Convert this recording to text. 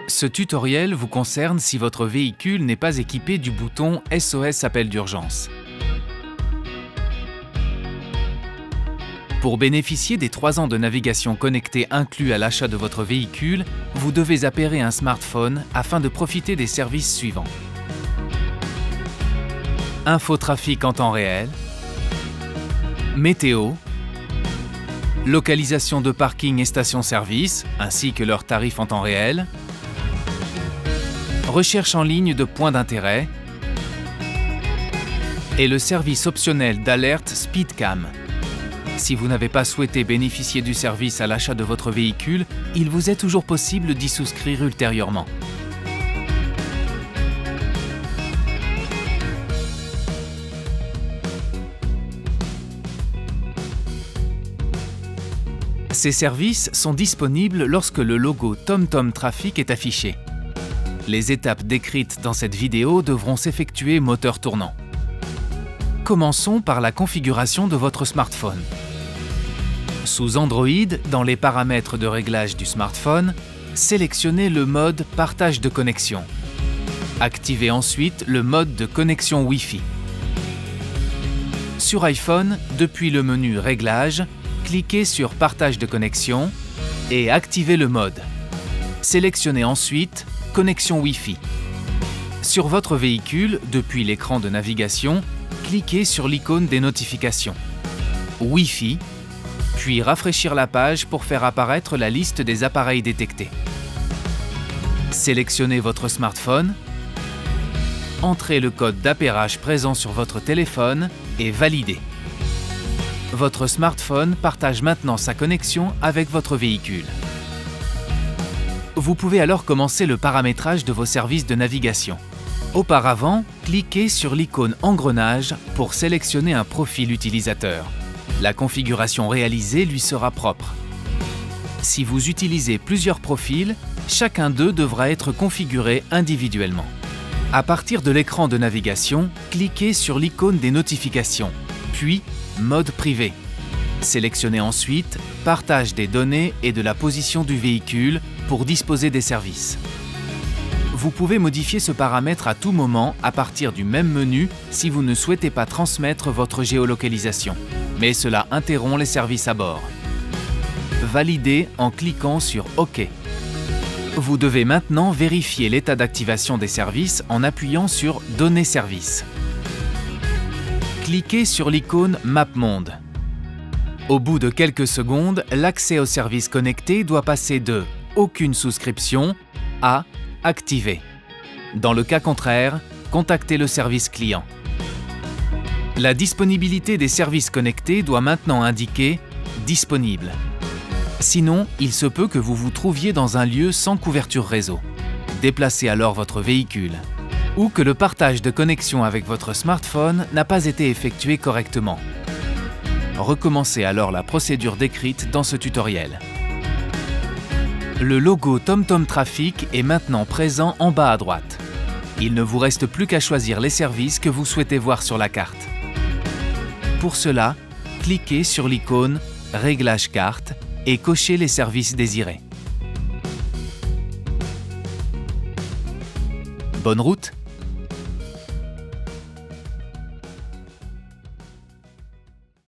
Ce tutoriel vous concerne si votre véhicule n'est pas équipé du bouton SOS appel d'urgence. Pour bénéficier des 3 ans de navigation connectée inclus à l'achat de votre véhicule, vous devez appairer un smartphone afin de profiter des services suivants. Infotrafic en temps réel, météo, localisation de parking et stations-service, ainsi que leurs tarifs en temps réel, recherche en ligne de points d'intérêt et le service optionnel d'alerte SpeedCam. Si vous n'avez pas souhaité bénéficier du service à l'achat de votre véhicule, il vous est toujours possible d'y souscrire ultérieurement. Ces services sont disponibles lorsque le logo TomTom Traffic est affiché. Les étapes décrites dans cette vidéo devront s'effectuer moteur tournant. Commençons par la configuration de votre smartphone. Sous Android, dans les paramètres de réglage du smartphone, sélectionnez le mode Partage de connexion. Activez ensuite le mode de connexion Wi-Fi. Sur iPhone, depuis le menu Réglages, cliquez sur Partage de connexion et activez le mode. Sélectionnez ensuite Connexion Wi-Fi. Sur votre véhicule, depuis l'écran de navigation, cliquez sur l'icône des notifications. Wi-Fi, puis rafraîchir la page pour faire apparaître la liste des appareils détectés. Sélectionnez votre smartphone, entrez le code d'appairage présent sur votre téléphone et validez. Votre smartphone partage maintenant sa connexion avec votre véhicule. Vous pouvez alors commencer le paramétrage de vos services de navigation. Auparavant, cliquez sur l'icône engrenage pour sélectionner un profil utilisateur. La configuration réalisée lui sera propre. Si vous utilisez plusieurs profils, chacun d'eux devra être configuré individuellement. À partir de l'écran de navigation, cliquez sur l'icône des notifications, puis Mode privé. Sélectionnez ensuite Partage des données et de la position du véhicule pour disposer des services. Vous pouvez modifier ce paramètre à tout moment à partir du même menu si vous ne souhaitez pas transmettre votre géolocalisation, mais cela interrompt les services à bord. Validez en cliquant sur OK. Vous devez maintenant vérifier l'état d'activation des services en appuyant sur Données services. Cliquez sur l'icône MapMonde. Au bout de quelques secondes, l'accès aux services connectés doit passer de Aucune souscription à Activé. Dans le cas contraire, contactez le service client. La disponibilité des services connectés doit maintenant indiquer Disponible. Sinon, il se peut que vous vous trouviez dans un lieu sans couverture réseau. Déplacez alors votre véhicule. Ou que le partage de connexion avec votre smartphone n'a pas été effectué correctement. Recommencez alors la procédure décrite dans ce tutoriel. Le logo TomTom Traffic est maintenant présent en bas à droite. Il ne vous reste plus qu'à choisir les services que vous souhaitez voir sur la carte. Pour cela, cliquez sur l'icône Réglages carte et cochez les services désirés. Bonne route!